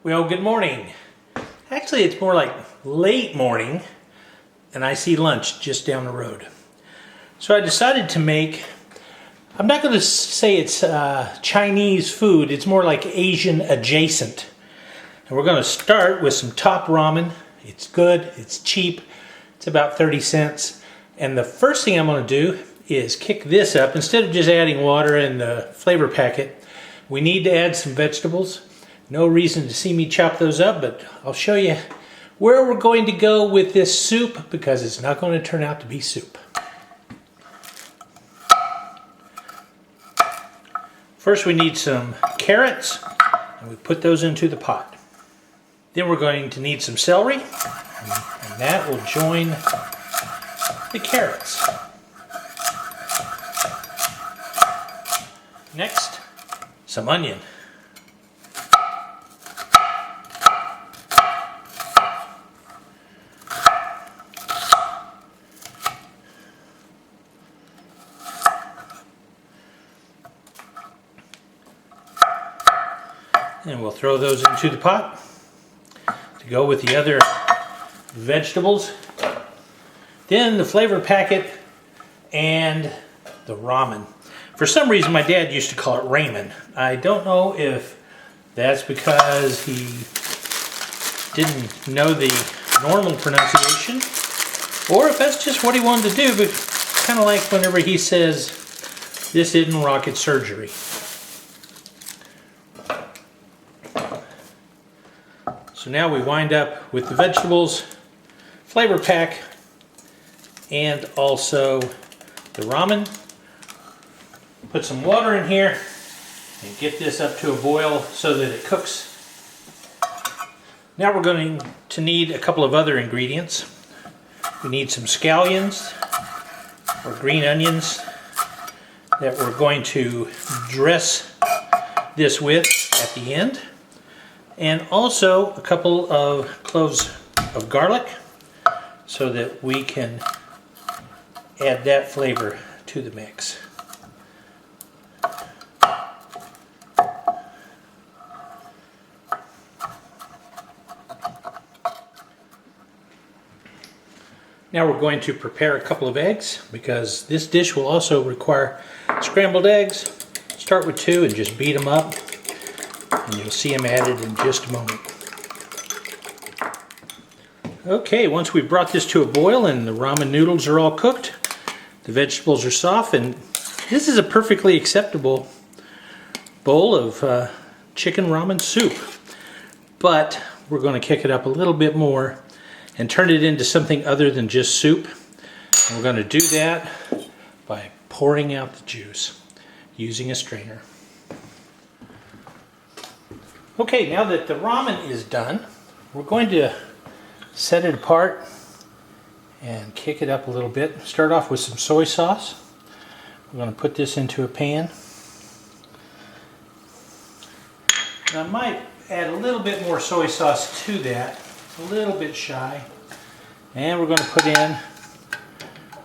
Well, good morning. Actually, it's more like late morning, and I see lunch just down the road. So I decided to make, I'm not going to say it's Chinese food, it's more like Asian adjacent. And we're going to start with some top ramen. It's good, it's cheap, it's about 30 cents. And the first thing I'm going to do is kick this up. Instead of just adding water and the flavor packet, we need to add some vegetables. No reason to see me chop those up, but I'll show you where we're going to go with this soup because it's not going to turn out to be soup. First we need some carrots, and we put those into the pot. Then we're going to need some celery, and that will join the carrots. Next, some onion. And we'll throw those into the pot to go with the other vegetables. Then the flavor packet and the ramen. For some reason my dad used to call it ramen. I don't know if that's because he didn't know the normal pronunciation or if that's just what he wanted to do, but kind of like whenever he says this isn't rocket surgery. So now we wind up with the vegetables, flavor pack, and also the ramen. Put some water in here and get this up to a boil so that it cooks. Now we're going to need a couple of other ingredients. We need some scallions or green onions that we're going to dress this with at the end. And also a couple of cloves of garlic so that we can add that flavor to the mix. Now we're going to prepare a couple of eggs because this dish will also require scrambled eggs. Start with 2 and just beat them up. And you'll see them added in just a moment. Okay, once we've brought this to a boil and the ramen noodles are all cooked, the vegetables are soft, and this is a perfectly acceptable bowl of chicken ramen soup. But we're going to kick it up a little bit more and turn it into something other than just soup. And we're going to do that by pouring out the juice using a strainer. Okay, now that the ramen is done, we're going to set it apart and kick it up a little bit. Start off with some soy sauce. We're going to put this into a pan. And I might add a little bit more soy sauce to that, a little bit shy. And we're going to put in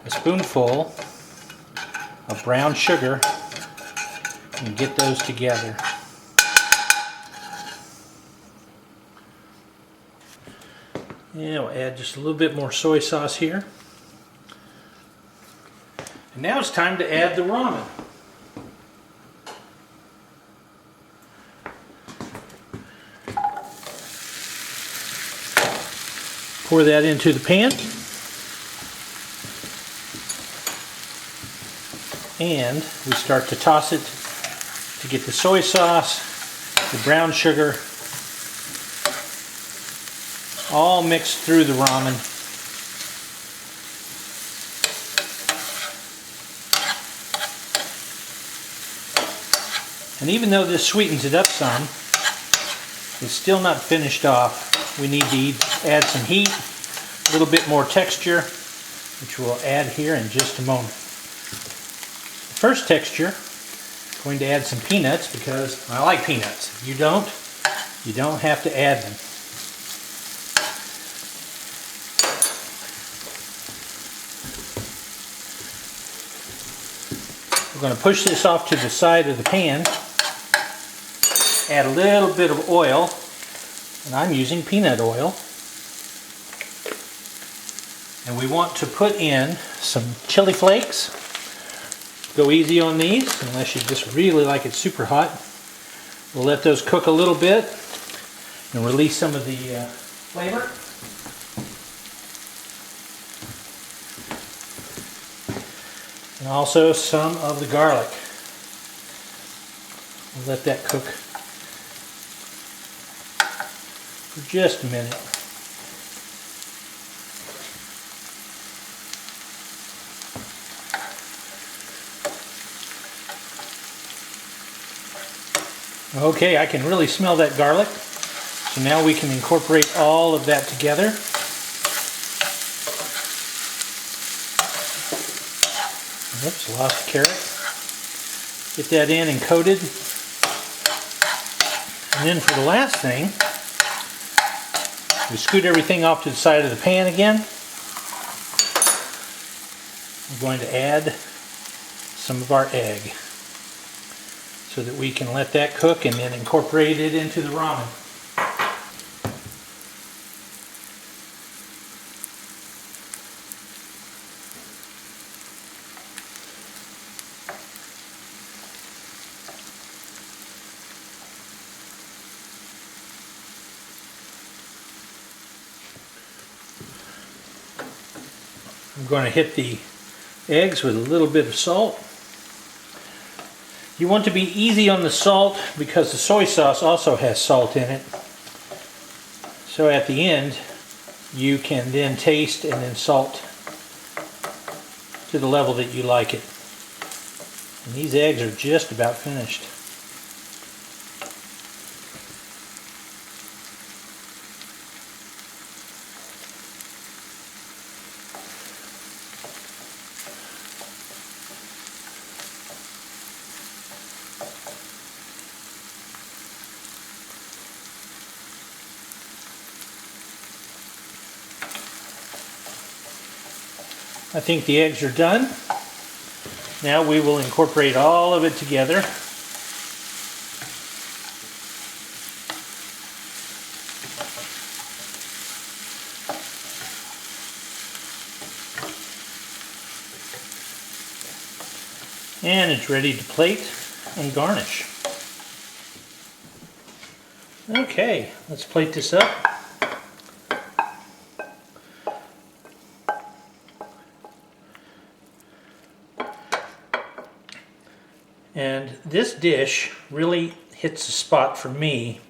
a spoonful of brown sugar and get those together. Yeah, we'll add just a little bit more soy sauce here. And now it's time to add the ramen. Pour that into the pan. And we start to toss it to get the soy sauce, the brown sugar, all mixed through the ramen. And even though this sweetens it up some, it's still not finished off. We need to add some heat, a little bit more texture, which we'll add here in just a moment. The first texture, I'm going to add some peanuts because I like peanuts. If you don't have to add them. We're going to push this off to the side of the pan, add a little bit of oil, And I'm using peanut oil. And we want to put in some chili flakes. Go easy on these unless you just really like it super hot. We'll let those cook a little bit and release some of the flavor. And also some of the garlic. We'll let that cook for just a minute. Okay, I can really smell that garlic. So now we can incorporate all of that together. Oops, lost the carrot. Get that in and coated. And then for the last thing, we scoot everything off to the side of the pan again. We're going to add some of our egg so that we can let that cook and then incorporate it into the ramen. I'm going to hit the eggs with a little bit of salt. You want to be easy on the salt because the soy sauce also has salt in it. So at the end, you can then taste and then salt to the level that you like it. And these eggs are just about finished. I think the eggs are done. Now we will incorporate all of it together. And it's ready to plate and garnish. Okay, let's plate this up. And this dish really hits the spot for me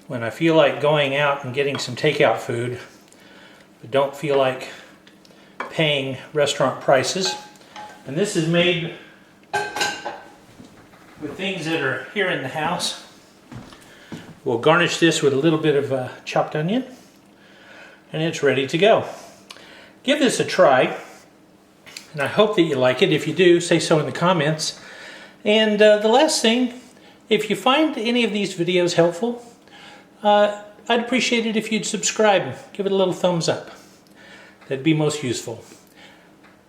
when I feel like going out and getting some takeout food, but don't feel like paying restaurant prices. And this is made with things that are here in the house. We'll garnish this with a little bit of chopped onion, and it's ready to go. Give this a try, and I hope that you like it. If you do, say so in the comments. And the last thing, if you find any of these videos helpful, I'd appreciate it if you'd subscribe. Give it a little thumbs up. That'd be most useful.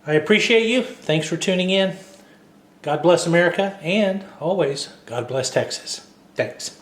I appreciate you. Thanks for tuning in. God bless America, and always, God bless Texas. Thanks.